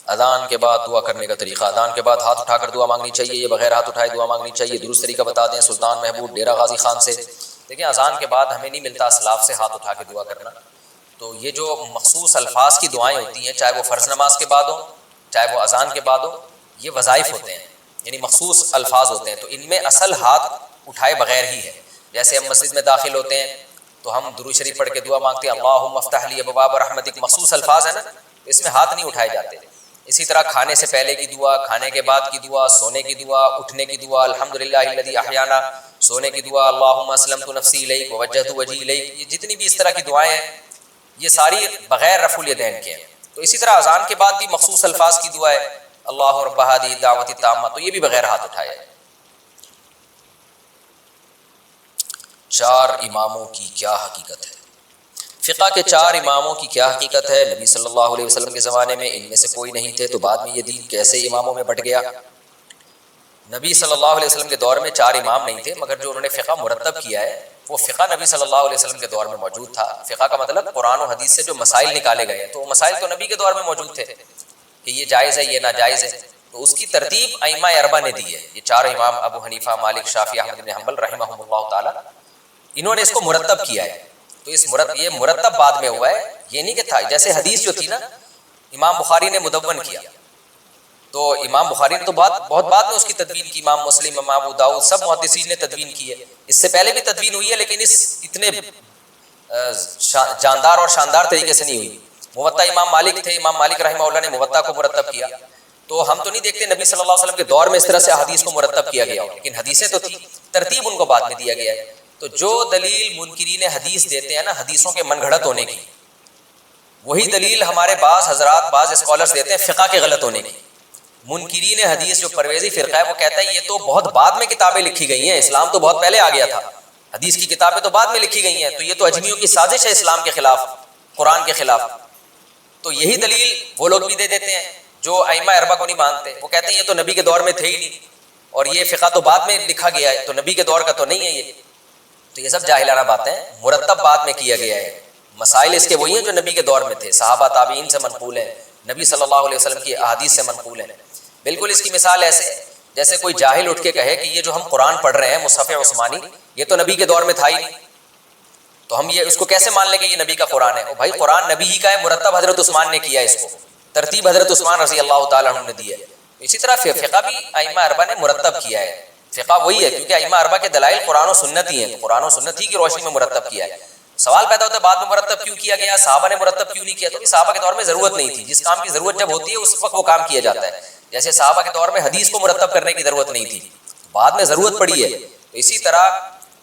اذان کے بعد دعا کرنے کا طریقہ، اذان کے بعد ہاتھ اٹھا کر دعا مانگنی چاہیے، یہ بغیر ہاتھ اٹھائے دعا مانگنی چاہیے؟ درست طریقہ بتا دیں سلطان محمود ڈیرہ غازی خان سے۔ دیکھیں اذان کے بعد ہمیں نہیں ملتا اسلاف سے ہاتھ اٹھا کے دعا کرنا، تو یہ جو مخصوص الفاظ کی دعائیں ہوتی ہیں، چاہے وہ فرض نماز کے بعد ہو چاہے وہ اذان کے بعد ہو، یہ وظائف ہوتے ہیں، یعنی مخصوص الفاظ ہوتے ہیں، تو ان میں اصل ہاتھ اٹھائے بغیر ہی ہے۔ جیسے ہم مسجد میں داخل ہوتے ہیں تو ہم درود شریف پڑھ کے دعا مانگتے ہیں اللہم افتح لی ابواب رحمتک، مخصوص الفاظ ہیں نا، اس میں ہاتھ نہیں اٹھائے جاتے۔ اسی طرح کھانے سے پہلے کی دعا، کھانے کے بعد کی دعا، سونے کی دعا، اٹھنے کی دعا الحمدللہ الذی احیانا، سونے کی دعا اللہم اسلمت نفسی الیک ووجہت وجہی الیک، یہ جتنی بھی اس طرح کی دعائیں ہیں یہ ساری بغیر رفع الیدین کے ہیں۔ تو اسی طرح اذان کے بعد بھی مخصوص الفاظ کی دعا ہے اللہ رب ہذہ الدعوۃ التامہ، تو یہ بھی بغیر ہاتھ اٹھائے۔ چار اماموں کی کیا حقیقت ہے؟ فقہ کے چار اماموں کی کیا حقیقت ہے؟ نبی صلی اللہ علیہ وسلم کے زمانے میں ان میں سے کوئی نہیں تھے، تو بعد میں یہ دین کیسے اماموں میں بٹ گیا؟ نبی صلی اللہ علیہ وسلم کے دور میں چار امام نہیں تھے، مگر جو انہوں نے فقہ مرتب کیا ہے وہ فقہ نبی صلی اللہ علیہ وسلم کے دور میں موجود تھا۔ فقہ کا مطلب قرآن و حدیث سے جو مسائل نکالے گئے ہیں، تو وہ مسائل تو نبی کے دور میں موجود تھے کہ یہ جائز ہے یہ ناجائز ہے، تو اس کی ترتیب ائمہ اربعہ نے دی ہے۔ یہ چار امام ابو حنیفہ، مالک، شافعی، احمد بن حنبل رحمہم اللہ تعالی، انہوں نے اس کو مرتب کیا ہے۔ تو یہ مرتب بعد میں ہوا ہے، یہ نہیں کہ تھا جیسے حدیث جو تھی نا امام بخاری نے مدون کیا، تو امام بخاری نے تو بہت بعد میں اس کی تدوین کی، امام مسلم، امام ابو داؤد، سب محدثین نے تدوین کی ہے، اس سے پہلے بھی تدوین ہوئی ہے لیکن اس اتنے جاندار اور شاندار طریقے سے نہیں ہوئی۔ موطا امام مالک تھے، امام مالک رحمہ اللہ نے موطا کو مرتب کیا، تو ہم تو نہیں دیکھتے نبی صلی اللہ علیہ وسلم کے دور میں اس طرح سے حدیث کو مرتب کیا گیا ہو، لیکن حدیثیں تو تھی، ترتیب ان کو بعد میں دیا گیا ہے۔ تو جو دلیل منکرین حدیث دیتے ہیں نا حدیثوں کے من گھڑت ہونے کی، وہی دلیل ہمارے بعض حضرات بعض اسکالرز دیتے ہیں فقہ کے غلط ہونے کی۔ منکرین حدیث جو پرویزی فرقہ ہے وہ کہتا ہے یہ تو بہت بعد میں کتابیں لکھی گئی ہیں، اسلام تو بہت پہلے آ گیا تھا، حدیث کی کتابیں تو بعد میں لکھی گئی ہیں، تو یہ تو اجمیوں کی سازش ہے اسلام کے خلاف، قرآن کے خلاف۔ تو یہی دلیل وہ لوگ بھی دے دیتے ہیں جو ائمہ اربعہ کو نہیں مانتے، وہ کہتے ہیں یہ تو نبی کے دور میں تھے ہی نہیں، اور یہ فقہ تو بعد میں لکھا گیا ہے، تو نبی کے دور کا تو نہیں ہے یہ۔ تو یہ سب جاہلانہ باتیں ہیں، مرتب بعد میں کیا گیا ہے، مسائل اس کے وہی ہیں جو نبی کے دور میں تھے، صحابہ تابعین سے منقول ہیں، نبی صلی اللہ علیہ وسلم کی احادیث سے منقول ہیں۔ بالکل اس کی مثال ایسے جیسے کوئی جاہل اٹھ کے کہے کہ یہ جو ہم قرآن پڑھ رہے ہیں مصحف عثمانی، یہ تو نبی کے دور میں تھا ہی نہیں، تو ہم یہ اس کو کیسے مان لیں کہ یہ نبی کا قرآن ہے؟ او بھائی قرآن نبی ہی کا ہے، مرتب حضرت عثمان نے کیا ہے، اس کو ترتیب حضرت عثمان رضی اللہ تعالیٰ عنہ نے دی ہے۔ اسی طرح فقہ بھی ائمہ اربعہ نے مرتب کیا ہے، فقہ وہی ہے کیونکہ ائمہ اربعہ کے دلائل قرآن و سنت ہی ہیں، تو قرآن و سنت ہی کی روشنی میں مرتب کیا ہے۔ سوال پیدا ہوتا ہے بعد میں مرتب کیوں کیا گیا، صحابہ نے مرتب کیوں نہیں کیا؟ تو صحابہ کے دور میں ضرورت نہیں تھی، جس کام کی ضرورت جب ہوتی ہے اس وقت وہ کام کیا جاتا ہے۔ جیسے صحابہ کے دور میں حدیث کو مرتب کرنے کی ضرورت نہیں تھی، بعد میں ضرورت پڑی ہے، تو اسی طرح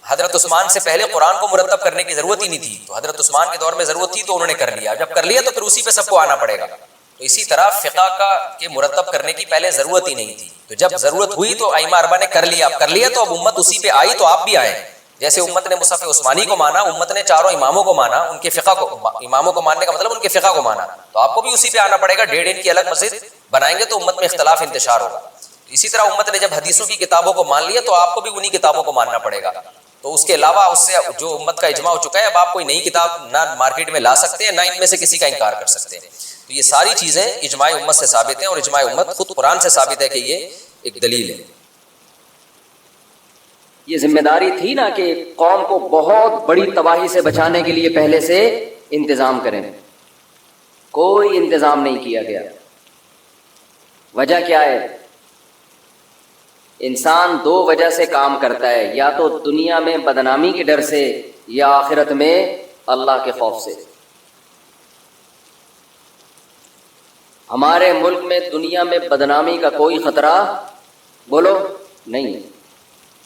حضرت عثمان سے پہلے قرآن کو مرتب کرنے کی ضرورت ہی نہیں تھی، تو حضرت عثمان کے دور میں ضرورت تھی تو انہوں نے کر لیا، جب کر لیا تو پھر اسی پہ سب کو آنا پڑے گا۔ تو اسی طرح فقہ کے مرتب کرنے کی پہلے ضرورت ہی نہیں تھی، تو جب ضرورت ہوئی تو ائمہ اربعہ نے کر لیا، اب کر لیا تو اب امت اسی پہ آئی، تو آپ بھی آئیں۔ جیسے امت نے مصحف عثمانی کو مانا، امت نے چاروں اماموں کو مانا، ان کے فقہ کو، اماموں کو ماننے کا مطلب ان کے فقہ کو مانا، تو آپ کو بھی اسی پہ آنا پڑے گا۔ 1.5 انچ کی الگ مسجد بنائیں گے تو امت میں اختلاف انتشار ہوگا۔ اسی طرح امت نے جب حدیثوں کی کتابوں کو مان لیا تو آپ کو بھی انہی کتابوں کو ماننا پڑے گا۔ تو اس کے علاوہ اس سے جو امت کا اجماع ہو چکا ہے، اب آپ کوئی نئی کتاب نہ مارکیٹ میں لا سکتے ہیں، نہ ان میں سے کسی کا انکار کر سکتے ہیں۔ تو یہ ساری چیزیں اجماع امت سے ثابت ہیں، اور اجماع امت خود قرآن سے ثابت ہے کہ یہ ایک دلیل ہے۔ یہ ذمہ داری تھی نا کہ قوم کو بہت بڑی تباہی سے بچانے کے لیے پہلے سے انتظام کریں، کوئی انتظام نہیں کیا گیا۔ وجہ کیا ہے؟ انسان 2 وجہ سے کام کرتا ہے، یا تو دنیا میں بدنامی کے ڈر سے، یا آخرت میں اللہ کے خوف سے۔ ہمارے ملک میں دنیا میں بدنامی کا کوئی خطرہ بولو نہیں ہے،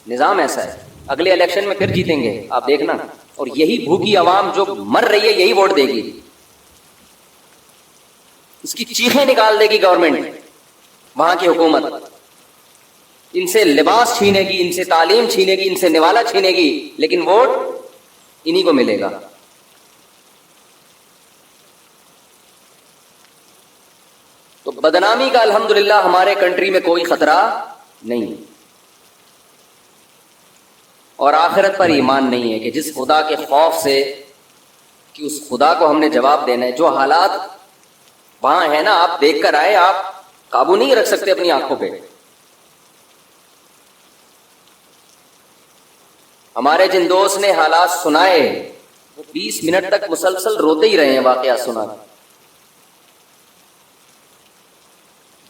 نظام ایسا ہے، اگلے الیکشن میں پھر جیتیں گے آپ دیکھنا، اور یہی بھوکی عوام جو مر رہی ہے یہی ووٹ دے گی، اس کی چیخیں نکال دے گی گورنمنٹ، وہاں کی حکومت ان سے لباس چھینے گی، ان سے تعلیم چھینے گی، ان سے نوالا چھینے گی، لیکن ووٹ انہی کو ملے گا۔ تو بدنامی کا الحمدللہ ہمارے کنٹری میں کوئی خطرہ نہیں، اور آخرت پر ایمان نہیں ہے کہ جس خدا کے خوف سے، کہ اس خدا کو ہم نے جواب دینا ہے۔ جو حالات وہاں ہے نا, آپ دیکھ کر آئے, آپ قابو نہیں رکھ سکتے اپنی آنکھوں پہ. ہمارے جن دوست نے حالات سنائے وہ 20 منٹ تک مسلسل روتے ہی رہے ہیں واقعات سنا.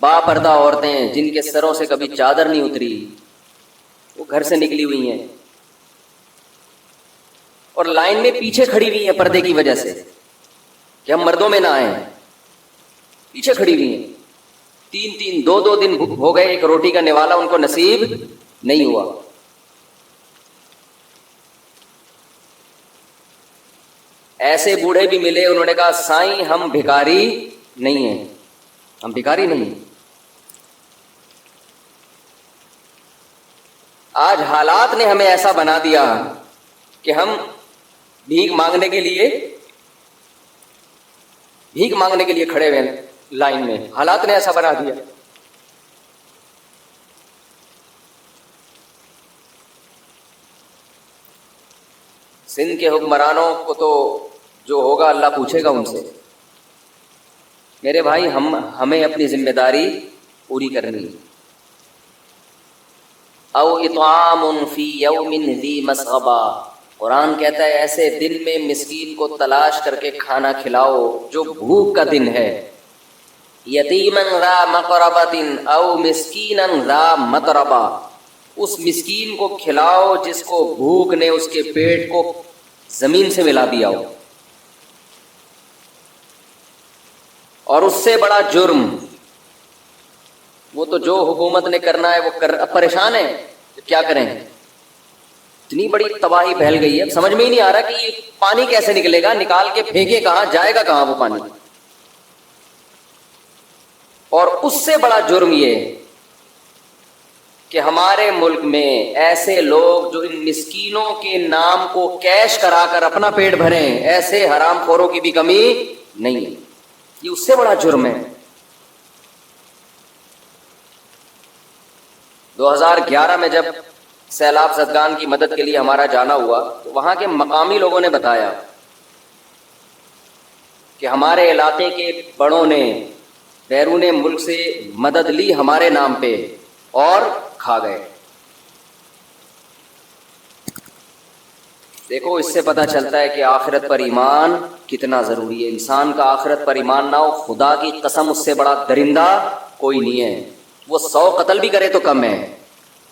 با پردہ عورتیں جن کے سروں سے کبھی چادر نہیں اتری, وہ گھر سے نکلی ہوئی ہیں اور لائن میں پیچھے کھڑی ہوئی ہیں پردے کی وجہ سے کہ ہم مردوں میں نہ آئیں. پیچھے کھڑی ہوئی ہیں, 3 2 دن ہو گئے, ایک روٹی کا نوالا ان کو نصیب نہیں ہوا. ایسے بوڑھے بھی ملے, انہوں نے کہا سائیں ہم بھکاری نہیں ہیں, ہم بھکاری نہیں. آج حالات نے ہمیں ایسا بنا دیا کہ ہم بھیک مانگنے کے لیے کھڑے ہوئے لائن میں. حالات نے ایسا بنا دیا. سندھ کے حکمرانوں کو تو جو ہوگا اللہ پوچھے گا ان سے. میرے بھائی ہمیں اپنی ذمہ داری پوری کرنی ہے. او اطعام فی یوم ذی مسغبہ, قرآن کہتا ہے ایسے دن میں مسکین کو تلاش کر کے کھانا کھلاؤ جو بھوک کا دن ہے. یتیما ذا مقربۃ او مسکینا ذا متربہ, اس مسکین کو کھلاؤ جس کو بھوک نے اس کے پیٹ کو زمین سے ملا دیا ہو. اور اس سے بڑا جرم, وہ تو جو حکومت نے کرنا ہے وہ اب پریشان ہے کیا کریں. اتنی بڑی تباہی پھیل گئی ہے, سمجھ میں ہی نہیں آ رہا کہ یہ پانی کیسے نکلے گا, نکال کے پھینکے کہاں, جائے گا کہاں وہ پانی. اور اس سے بڑا جرم یہ کہ ہمارے ملک میں ایسے لوگ جو ان مسکینوں کے نام کو کیش کرا کر اپنا پیٹ بھریں, ایسے حرام خوروں کی بھی کمی نہیں ہے. یہ اس سے بڑا جرم ہے. 2011 میں جب سیلاب زدگان کی مدد کے لیے ہمارا جانا ہوا تو وہاں کے مقامی لوگوں نے بتایا کہ ہمارے علاقے کے بڑوں نے بیرون ملک سے مدد لی ہمارے نام پہ اور کھا گئے. دیکھو اس سے پتہ چلتا ہے کہ آخرت پر ایمان کتنا ضروری ہے. انسان کا آخرت پر ایمان نہ ہو, خدا کی قسم اس سے بڑا درندہ کوئی نہیں ہے. وہ 100 قتل بھی کرے تو کم ہے.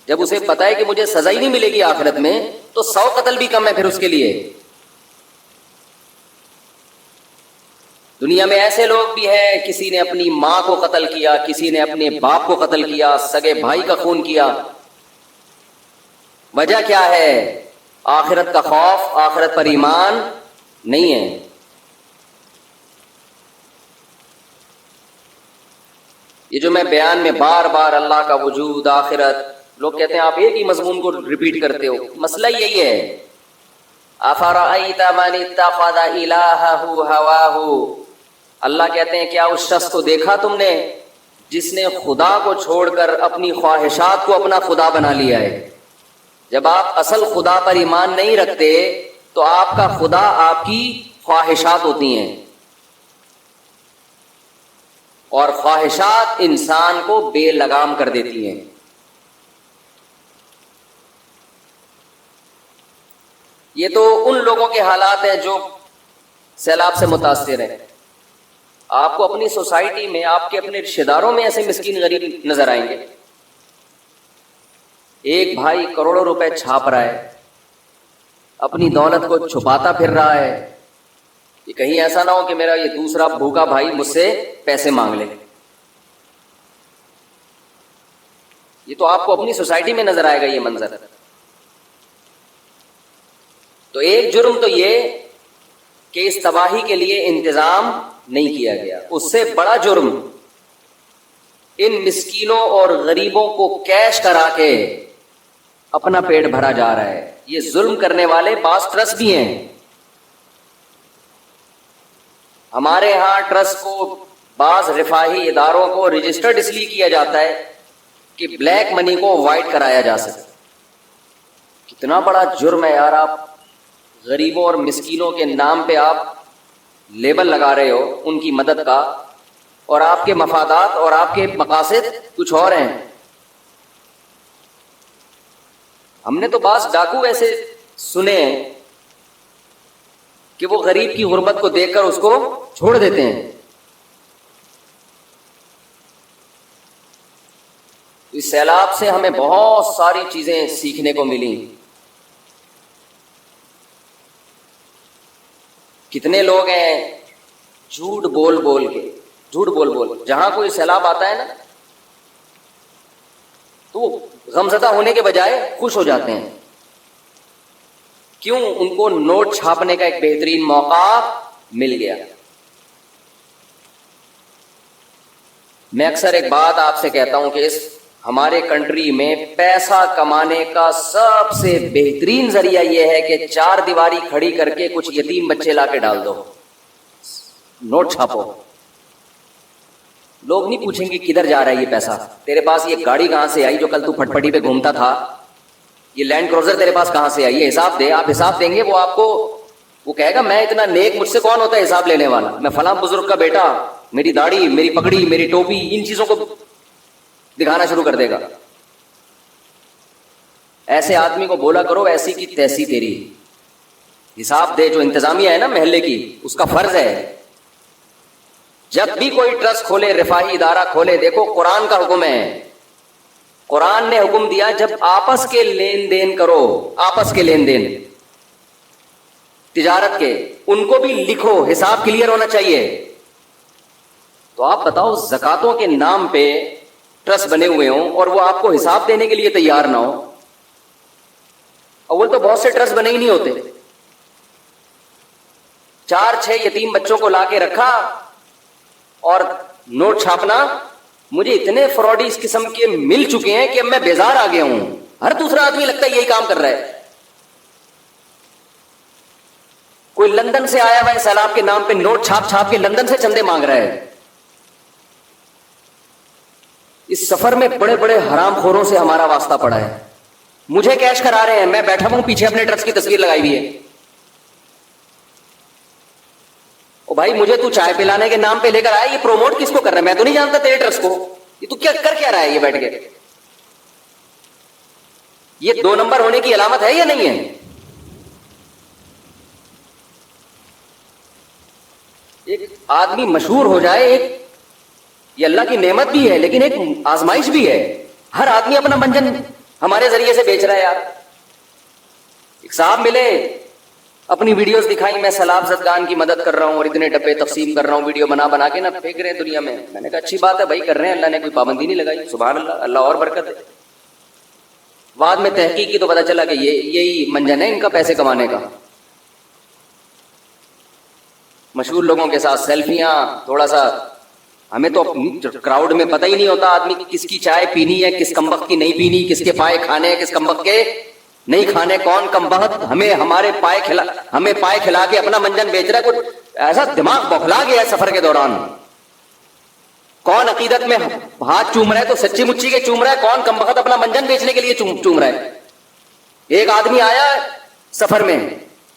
جب اسے پتا ہے کہ مجھے سزا ہی نہیں ملے گی آخرت میں تو 100 قتل بھی کم ہے پھر اس کے لیے. دنیا میں ایسے لوگ بھی ہیں, کسی نے اپنی ماں کو قتل کیا, کسی نے اپنے باپ کو قتل کیا, سگے بھائی کا خون کیا. وجہ کیا ہے؟ آخرت کا خوف, آخرت پر ایمان نہیں ہے. یہ جو میں بیان میں بار بار اللہ کا وجود, آخرت, لوگ کہتے ہیں آپ ایک ہی مضمون کو ریپیٹ کرتے ہو. مسئلہ یہی ہے, افرأیت من اتخذ الہہ ہواہ, اللہ کہتے ہیں کیا اس شخص کو دیکھا تم نے جس نے خدا کو چھوڑ کر اپنی خواہشات کو اپنا خدا بنا لیا ہے. جب آپ اصل خدا پر ایمان نہیں رکھتے تو آپ کا خدا آپ کی خواہشات ہوتی ہیں, اور خواہشات انسان کو بے لگام کر دیتی ہیں. یہ تو ان لوگوں کے حالات ہیں جو سیلاب سے متاثر ہیں. آپ کو اپنی سوسائٹی میں, آپ کے اپنے رشتہ داروں میں ایسے مسکین غریب نظر آئیں گے. ایک بھائی کروڑوں روپے چھاپ رہا ہے, اپنی دولت کو چھپاتا پھر رہا ہے, کہ کہیں ایسا نہ ہو کہ میرا یہ دوسرا بھوکا بھائی مجھ سے پیسے مانگ لے. یہ تو آپ کو اپنی سوسائٹی میں نظر آئے گا یہ منظر. تو ایک جرم تو یہ کہ اس تباہی کے لیے انتظام نہیں کیا گیا. اس سے بڑا جرم ان مسکینوں اور غریبوں کو کیش کرا کے اپنا پیٹ بھرا جا رہا ہے. یہ ظلم کرنے والے بعض ٹرسٹ بھی ہیں. ہمارے ہاں ٹرسٹ کو, بعض رفاہی اداروں کو رجسٹرڈ اس لیے کیا جاتا ہے کہ بلیک منی کو وائٹ کرایا جا سکے. کتنا بڑا جرم ہے یار, آپ غریبوں اور مسکینوں کے نام پہ آپ لیبل لگا رہے ہو ان کی مدد کا, اور آپ کے مفادات اور آپ کے مقاصد کچھ اور ہیں. ہم نے تو بعض ڈاکو ایسے سنے ہیں کہ وہ غریب کی غربت کو دیکھ کر اس کو چھوڑ دیتے ہیں. اس سیلاب سے ہمیں بہت ساری چیزیں سیکھنے کو ملی. کتنے لوگ ہیں جھوٹ بول بول جہاں کوئی سیلاب آتا ہے نا تو وہ غمزدہ ہونے کے بجائے خوش ہو جاتے ہیں. کیوں؟ ان کو نوٹ چھاپنے کا ایک بہترین موقع مل گیا. میں اکثر ایک بات آپ سے کہتا ہوں کہ اس ہمارے کنٹری میں پیسہ کمانے کا سب سے بہترین ذریعہ یہ ہے کہ 4 دیواری کھڑی کر کے کچھ یتیم بچے لا کے ڈال دو، نوٹ چھاپو. لوگ نہیں پوچھیں گے کدھر جا رہا ہے یہ پیسہ. تیرے پاس یہ گاڑی کہاں سے آئی جو کل تو پھٹ پٹی پہ گھومتا تھا؟ یہ لینڈ کروزر تیرے پاس کہاں سے آئی؟ یہ حساب دے. آپ حساب دیں گے، وہ آپ کو وہ کہے گا میں اتنا نیک، مجھ سے کون ہوتا ہے حساب لینے والا؟ میں فلاں بزرگ کا بیٹا، میری داڑھی، میری پگڑی، میری ٹوپی، ان چیزوں کو دکھانا شروع کر دے گا. ایسے آدمی کو بولا کرو ایسی کی تیسی تیری، حساب دے. جو انتظامیہ ہے نا محلے کی، اس کا فرض ہے جب بھی کوئی ٹرسٹ کھولے، رفاہی ادارہ کھولے، دیکھو قرآن کا حکم ہے. قرآن نے حکم دیا جب آپس کے لین دین کرو، آپس کے لین دین تجارت کے، ان کو بھی لکھو، حساب کلیئر ہونا چاہیے. تو آپ بتاؤ زکاتوں کے نام پہ ٹرسٹ بنے ہوئے ہوں اور وہ آپ کو حساب دینے کے لیے تیار نہ ہو. اول تو بہت سے ٹرسٹ بنے ہی نہیں ہوتے. 4-6 یتیم بچوں کو لا کے رکھا اور نوٹ چھاپنا. مجھے اتنے فراڈی اس قسم کے مل چکے ہیں کہ اب میں بیزار آ گیا ہوں. ہر دوسرا آدمی لگتا ہے یہی کام کر رہا ہے. کوئی لندن سے آیا ہوا ہے سیلاب کے نام پہ نوٹ چھاپ چھاپ کے لندن سے چندے مانگ رہا ہے. اس سفر میں بڑے بڑے حرام خوروں سے ہمارا واسطہ پڑا ہے. مجھے کیش کرا رہے ہیں، میں بیٹھا ہوں پیچھے اپنے ٹرسٹ کی تصویر لگائی ہوئی ہے. او بھائی مجھے تو چائے پلانے کے نام پہ لے کر آیا، یہ پروموٹ کس کو کر رہا ہے؟ میں تو نہیں جانتا تیرے ٹرسٹ کو. یہ تو کیا کر کیا رہا ہے یہ بیٹھ کے؟ یہ 2 نمبر ہونے کی علامت ہے یا نہیں ہے؟ ایک آدمی مشہور ہو جائے، ایک یہ اللہ کی نعمت بھی ہے لیکن ایک آزمائش بھی ہے. ہر آدمی اپنا منجن ہمارے ذریعے سے بیچ رہا ہے یار. ایک صاحب ملے، اپنی ویڈیوز دکھائی، میں سیلاب زدگان کی مدد کر رہا ہوں اور اتنے ڈبے تقسیم کر رہا ہوں، ویڈیو بنا بنا کے نا پھینک رہے ہیں دنیا میں. میں نے کہا اچھی بات ہے بھائی، کر رہے ہیں، اللہ نے کوئی پابندی نہیں لگائی. سبحان اللہ، اللہ اور برکت ہے. بعد میں تحقیق کی تو پتا چلا کہ یہی منجن ہے ان کا پیسے کمانے کا. مشہور لوگوں کے ساتھ سیلفیاں، تھوڑا سا ہمیں تو کراؤڈ میں پتہ ہی نہیں ہوتا آدمی کی کس کی چائے پینی ہے، کس کمبخت کی نہیں پینی، کس کے پائے کھانے ہیں، کس کمبخت کے نہیں کھانے. کون کمبخت ہمیں پائے کھلا کے اپنا منجن بیچ رہا ہے. کچھ ایسا دماغ بوکھلا گیا ہے سفر کے دوران. کون عقیدت میں ہاتھ چوم رہا ہے تو سچی مچی کے چوم رہا ہے، کون کمبخت اپنا منجن بیچنے کے لیے چوم رہا ہے. ایک آدمی آیا سفر میں،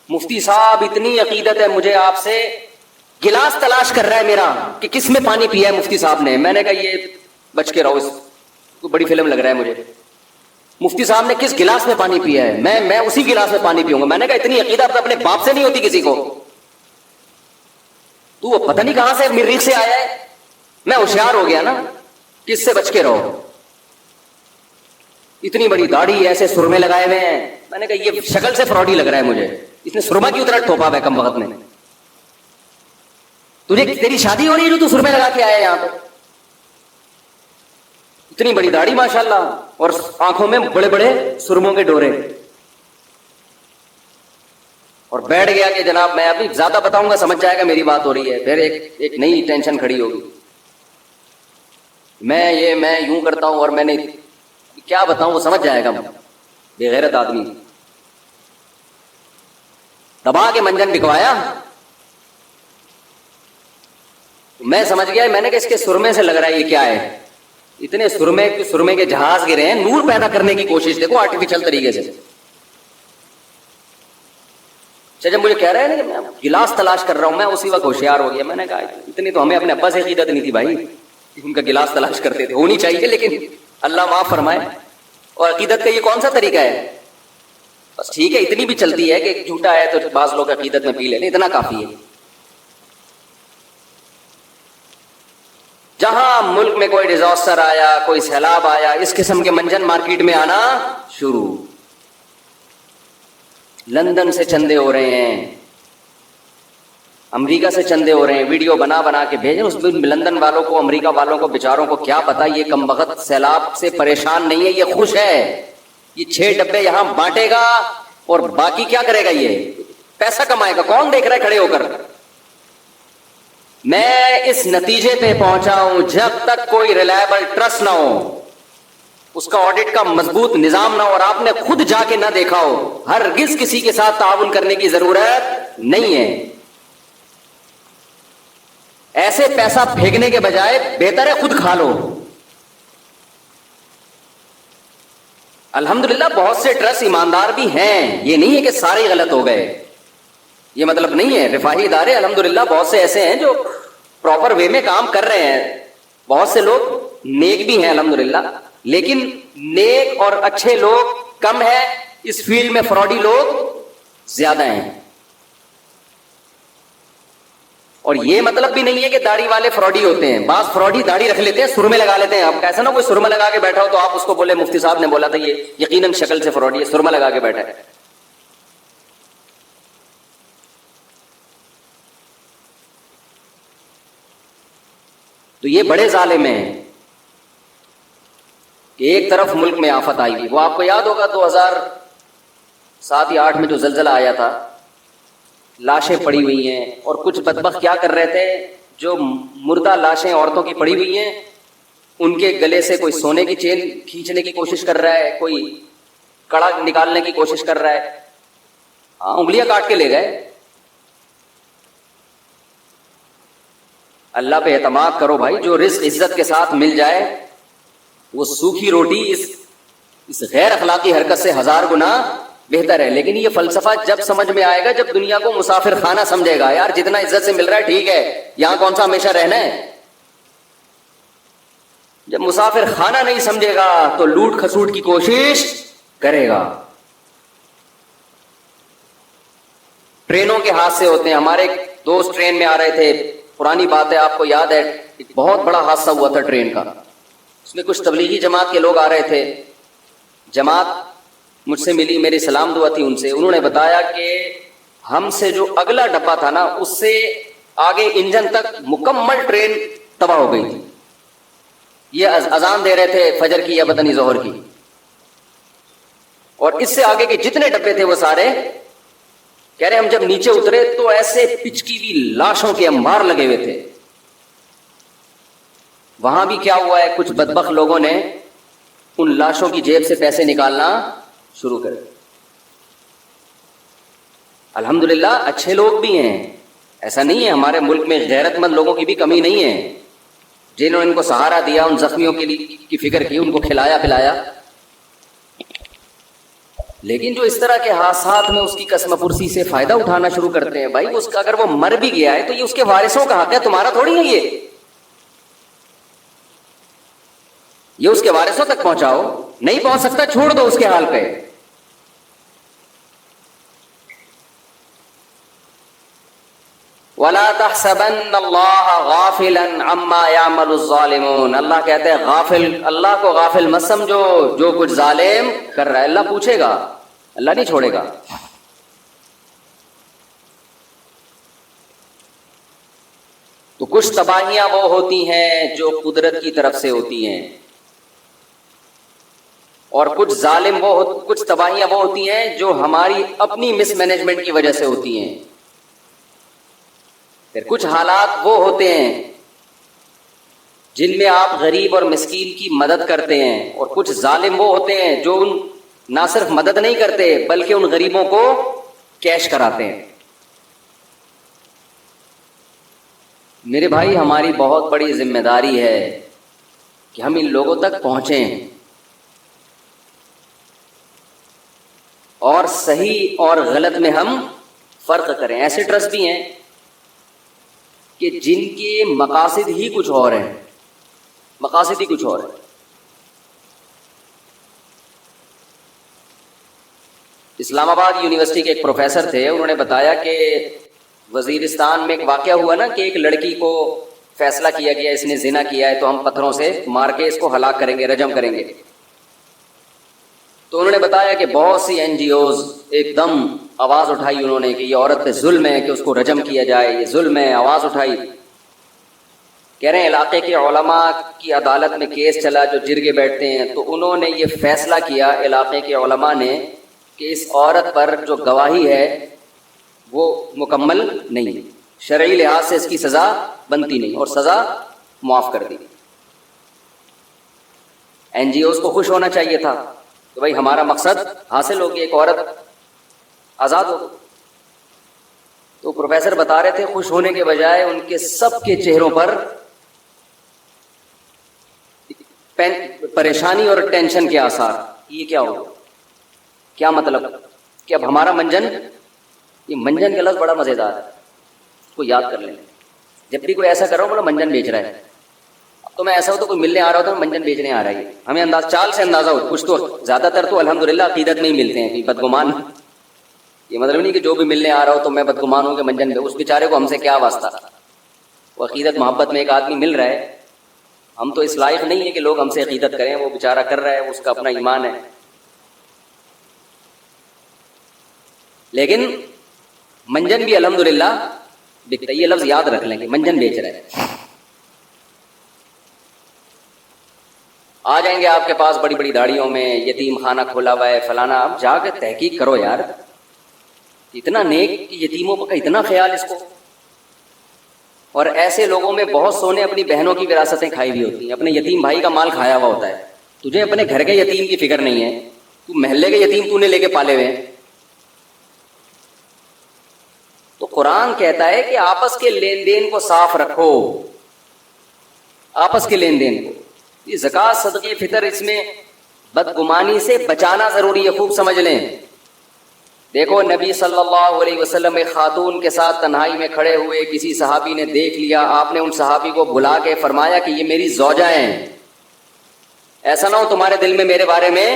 مفتی صاحب اتنی عقیدت ہے مجھے آپ سے، گلاس تلاش کر رہا ہے میرا کہ کس میں پانی پیا ہے مفتی صاحب نے. میں نے کہا یہ بچ کے رہو، اس کو بڑی فلم لگ رہا ہے مجھے. مفتی صاحب نے کس گلاس میں پانی پیا ہے؟ میں اسی گلاس میں پانی پیوں گا. میں نے کہا اتنی عقیدت اپنے باپ سے نہیں ہوتی کسی کو. تو وہ پتہ نہیں کہاں سے مریخ سے آیا ہے. میں ہوشیار ہو گیا نا کہ اس سے بچ کے رہو. اتنی بڑی داڑھی، ایسے سرمے لگائے ہوئے ہیں. میں نے کہا یہ شکل سے فراڈی لگ رہا ہے مجھے. اس نے سرما کی اتنا ٹھوپا ہے کم وقت میں. تجھے تیری شادی ہو رہی ہے جو تو سرمے لگا کے آیا یہاں پہ؟ اتنی بڑی داڑھی ماشاءاللہ، اور آنکھوں میں بڑے بڑے سرموں کے ڈورے. اور بیٹھ گیا کہ جناب میں ابھی زیادہ بتاؤں گا سمجھ جائے گا میری بات ہو رہی ہے. پھر ایک نئی ٹینشن کھڑی ہوگی. میں یوں کرتا ہوں اور میں نے کیا بتاؤں وہ سمجھ جائے گا. بے غیرت آدمی دبا کے منجن بکوایا. میں سمجھ گیا، میں نے کہا اس کے سرمے سے لگ رہا ہے یہ کیا ہے. اتنے سرمے کے جہاز گرے ہیں. نور پیدا کرنے کی کوشش دیکھو آرٹیفیشل طریقے سے. اچھا جب مجھے کہہ رہے ہیں نا کہ میں گلاس تلاش کر رہا ہوں، میں اسی وقت ہوشیار ہو گیا. میں نے کہا اتنی تو ہمیں اپنے ابا سے عقیدت نہیں تھی بھائی، ان کا گلاس تلاش کرتے تھے. ہونی چاہیے لیکن اللہ معاف فرمائے. اور عقیدت کا یہ کون سا طریقہ ہے؟ بس ٹھیک ہے اتنی بھی چلتی ہے کہ جھوٹا ہے تو بعض لوگ عقیدت میں پی لیتے، اتنا کافی ہے. جہاں ملک میں کوئی ڈیزاسٹر آیا، کوئی سیلاب آیا، اس قسم کے منجن مارکیٹ میں آنا شروع. لندن سے چندے ہو رہے ہیں، امریکہ سے چندے ہو رہے ہیں، ویڈیو بنا بنا کے بھیجیں. اس لندن والوں کو، امریکہ والوں کو بیچاروں کو کیا پتا یہ کمبخت سیلاب سے پریشان نہیں ہے، یہ خوش ہے. یہ 6 ڈبے یہاں بانٹے گا اور باقی کیا کرے گا؟ یہ پیسہ کمائے گا. کون دیکھ رہا ہے کھڑے ہو کر؟ میں اس نتیجے پہ پہنچا ہوں جب تک کوئی ریلائبل ٹرسٹ نہ ہو، اس کا آڈٹ کا مضبوط نظام نہ ہو، اور آپ نے خود جا کے نہ دیکھا ہو، ہرگز کسی کے ساتھ تعاون کرنے کی ضرورت نہیں ہے. ایسے پیسہ پھینکنے کے بجائے بہتر ہے خود کھا لو. الحمدللہ بہت سے ٹرسٹ ایماندار بھی ہیں، یہ نہیں ہے کہ سارے غلط ہو گئے، یہ مطلب نہیں ہے. رفاہی ادارے الحمدللہ بہت سے ایسے ہیں جو پراپر وے میں کام کر رہے ہیں. بہت سے لوگ نیک بھی ہیں الحمدللہ، لیکن نیک اور اچھے لوگ کم ہیں، اس فیلڈ میں فراڈی لوگ زیادہ ہیں. اور یہ مطلب بھی نہیں ہے کہ داڑھی والے فراڈی ہوتے ہیں. بعض فراڈی داڑھی رکھ لیتے ہیں، سرمے لگا لیتے ہیں. اب ایسا نہ کوئی سرمہ لگا کے بیٹھا ہو تو آپ اس کو بولے مفتی صاحب نے بولا تھا یہ یقیناً شکل سے فراڈی ہے، سرمہ لگا کے بیٹھا ہے. تو یہ بڑے ظالم ہیں. ایک طرف ملک میں آفت آئی ہوئی، وہ آپ کو یاد ہوگا 2007 یا 2008 میں جو زلزلہ آیا تھا، لاشیں پڑی ہوئی ہیں. اور کچھ بدبخت کیا کر رہے تھے، جو مردہ لاشیں عورتوں کی پڑی ہوئی ہیں ان کے گلے سے کوئی سونے کی چین کھینچنے کی کوشش کر رہا ہے، کوئی کڑا نکالنے کی کوشش کر رہا ہے. انگلیاں کاٹ کے لے گئے. اللہ پہ اعتماد کرو بھائی، جو رزق عزت کے ساتھ مل جائے وہ سوکھی روٹی اس غیر اخلاقی حرکت سے 1000 گنا بہتر ہے. لیکن یہ فلسفہ جب سمجھ میں آئے گا جب دنیا کو مسافر خانہ سمجھے گا. یار جتنا عزت سے مل رہا ہے ٹھیک ہے، یہاں کون سا ہمیشہ رہنا ہے. جب مسافر خانہ نہیں سمجھے گا تو لوٹ کھسوٹ کی کوشش کرے گا. ٹرینوں کے حادثے ہوتے ہیں. ہمارے دوست ٹرین میں آ رہے تھے، پرانی بات ہے آپ کو یاد ہے، ایک بہت بڑا حادثہ ہوا تھا ٹرین کا. اس میں کچھ تبلیغی جماعت کے لوگ آ رہے تھے. جماعت مجھ سے ملی، میری سلام دعا تھی ان سے. انہوں نے بتایا کہ ہم سے جو اگلا ڈبہ تھا نا، اس سے آگے انجن تک مکمل ٹرین تباہ ہو گئی تھی. یہ اذان دے رہے تھے فجر کی یا پتہ نہیں ظہر کی، اور اس سے آگے کے جتنے ڈبے تھے وہ سارے کہہ رہے ہم جب نیچے اترے تو ایسے پچکی ہوئی لاشوں کے انبار لگے ہوئے تھے. وہاں بھی کیا ہوا ہے، کچھ بدبخت لوگوں نے ان لاشوں کی جیب سے پیسے نکالنا شروع کر دیا. الحمدللہ اچھے لوگ بھی ہیں، ایسا نہیں ہے. ہمارے ملک میں غیرت مند لوگوں کی بھی کمی نہیں ہے، جنہوں نے ان کو سہارا دیا، ان زخمیوں کی فکر کی، ان کو کھلایا پلایا. لیکن جو اس طرح کے حادثات میں اس کی قسم پرسی سے فائدہ اٹھانا شروع کرتے ہیں، بھائی اس کا اگر وہ مر بھی گیا ہے تو یہ اس کے وارثوں کا حق ہے، تمہارا تھوڑی ہے. یہ اس کے وارثوں تک پہنچاؤ. نہیں پہنچ سکتا چھوڑ دو اس کے حال پہ. وَلَا تَحْسَبَنَّ اللَّهَ غَافِلًا عَمَّا يَعْمَلُ الظَّالِمُونَ. اللہ کہتے ہیں غافل، اللہ کو غافل مت سمجھو جو کچھ ظالم کر رہا ہے. اللہ پوچھے گا، اللہ نہیں چھوڑے گا. تو کچھ تباہیاں وہ ہوتی ہیں جو قدرت کی طرف سے ہوتی ہیں، اور کچھ کچھ تباہیاں وہ ہوتی ہیں جو ہماری اپنی مس مینجمنٹ کی وجہ سے ہوتی ہیں. پھر کچھ حالات وہ ہوتے ہیں جن میں آپ غریب اور مسکین کی مدد کرتے ہیں، اور کچھ ظالم وہ ہوتے ہیں جو نہ صرف مدد نہیں کرتے بلکہ ان غریبوں کو کیش کراتے ہیں. میرے بھائی ہماری بہت بڑی ذمہ داری ہے کہ ہم ان لوگوں تک پہنچیں اور صحیح اور غلط میں ہم فرق کریں. ایسے ٹرسٹ بھی ہیں کہ جن کے مقاصد ہی کچھ اور ہیں، مقاصد ہی کچھ اور ہیں. اسلام آباد یونیورسٹی کے ایک پروفیسر تھے، انہوں نے بتایا کہ وزیرستان میں ایک واقعہ ہوا نا کہ ایک لڑکی کو فیصلہ کیا گیا اس نے زنا کیا ہے تو ہم پتھروں سے مار کے اس کو ہلاک کریں گے، رجم کریں گے. تو انہوں نے بتایا کہ بہت سی این جی اوز ایک دم آواز اٹھائی انہوں نے کہ یہ عورت پہ ظلم ہے کہ اس کو رجم کیا جائے، یہ ظلم ہے، آواز اٹھائی. کہہ رہے ہیں علاقے کے علماء کی عدالت میں کیس چلا جو جرگے بیٹھتے ہیں، تو انہوں نے یہ فیصلہ کیا علاقے کے علماء نے کہ اس عورت پر جو گواہی ہے وہ مکمل نہیں، شرعی لحاظ سے اس کی سزا بنتی نہیں، اور سزا معاف کر دی. این جی اوز کو خوش ہونا چاہیے تھا کہ بھائی ہمارا مقصد حاصل ہو گیا، ایک عورت آزاد ہو گئی. تو پروفیسر بتا رہے تھے خوش ہونے کے بجائے ان کے سب کے چہروں پر پریشانی اور ٹینشن کے آثار. یہ کیا ہو، کیا مطلب کہ اب ہمارا منجن، یہ منجن کا لفظ بڑا مزیدار ہے، اس کو یاد کر لیں. جب بھی کوئی ایسا کر رہا ہو بولا منجن بیچ رہا ہے. اب تو میں ایسا ہو تو کوئی ملنے آ رہا ہوتا ہے منجن بیچنے آ رہا ہے، ہمیں چال سے اندازہ ہو. کچھ تو زیادہ تر تو الحمدللہ عقیدت میں ہی ملتے ہیں کہ بدگمان. یہ مطلب نہیں کہ جو بھی ملنے آ رہا ہو تو میں بدگمان ہوں کہ منجن پہ، اس بیچارے کو ہم سے کیا واسطہ. وہ عقیدت محبت میں ایک آدمی مل رہا ہے، ہم تو اس لائق نہیں ہے کہ لوگ ہم سے عقیدت کریں. وہ بیچارہ کر رہا ہے، اس کا اپنا ایمان ہے. لیکن منجن بھی الحمدللہ بکتا ہے. یہ لفظ یاد رکھ لیں کہ منجن بیچ رہا ہے. آ جائیں گے آپ کے پاس بڑی بڑی داڑیوں میں، یتیم خانہ کھولا ہوا ہے فلانا. اب جا کے تحقیق کرو یار، اتنا نیک کہ یتیموں کا اتنا خیال اس کو. اور ایسے لوگوں میں بہت سونے اپنی بہنوں کی وراثتیں کھائی ہوئی ہوتی ہیں، اپنے یتیم بھائی کا مال کھایا ہوا ہوتا ہے. تجھے اپنے گھر کے یتیم کی فکر نہیں ہے، تو محلے کے یتیم تو نے لے کے پالے ہوئے ہیں. تو قرآن کہتا ہے کہ آپس کے لین دین کو صاف رکھو، آپس کے لین دین کو. یہ زکوٰۃ صدقے فطر، اس میں بدگمانی سے بچانا ضروری ہے. خوب سمجھ لیں. دیکھو نبی صلی اللہ علیہ وسلم ایک خاتون کے ساتھ تنہائی میں کھڑے ہوئے، کسی صحابی نے دیکھ لیا، آپ نے ان صحابی کو بلا کے فرمایا کہ یہ میری زوجہ ہیں، ایسا نہ ہو تمہارے دل میں میرے بارے میں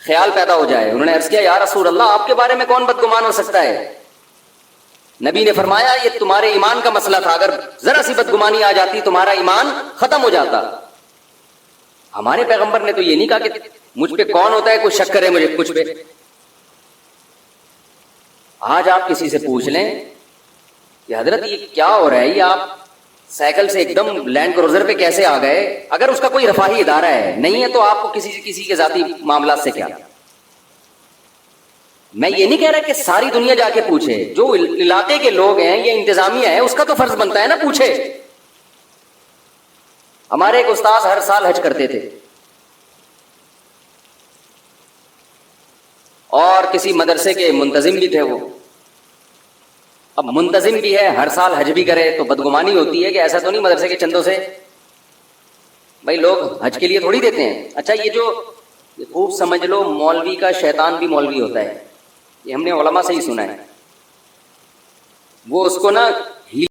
خیال پیدا ہو جائے. انہوں نے عرض کیا یا رسول اللہ آپ کے بارے میں کون بدگمان ہو سکتا ہے؟ نبی نے فرمایا یہ تمہارے ایمان کا مسئلہ تھا، اگر ذرا سی بدگمانی آ جاتی تمہارا ایمان ختم ہو جاتا. ہمارے پیغمبر نے تو یہ نہیں کہا کہ مجھ پہ کون ہوتا ہے کوئی شک کرے مجھے کچھ پہ. آج آپ کسی سے پوچھ لیں کہ حضرت یہ کیا ہو رہا ہے، یہ آپ سائیکل سے ایک دم لینڈ کروزر پہ کیسے آ گئے؟ اگر اس کا کوئی رفاہی ادارہ ہے نہیں ہے تو آپ کو کسی کے ذاتی معاملات سے کیا. میں یہ نہیں کہہ رہا کہ ساری دنیا جا کے پوچھے، جو علاقے کے لوگ ہیں یہ انتظامیہ ہے اس کا تو فرض بنتا ہے نا پوچھے. ہمارے ایک استاذ ہر سال حج کرتے تھے، اور کسی مدرسے کے منتظم بھی تھے وہ. اب منتظم بھی ہے ہر سال حج بھی کرے تو بدگمانی ہوتی ہے کہ ایسا تو نہیں مدرسے کے چندوں سے بھائی لوگ حج کے لیے تھوڑی دیتے ہیں. اچھا یہ خوب سمجھ لو مولوی کا شیطان بھی مولوی ہوتا ہے، یہ ہم نے علماء سے ہی سنا ہے. وہ اس کو نا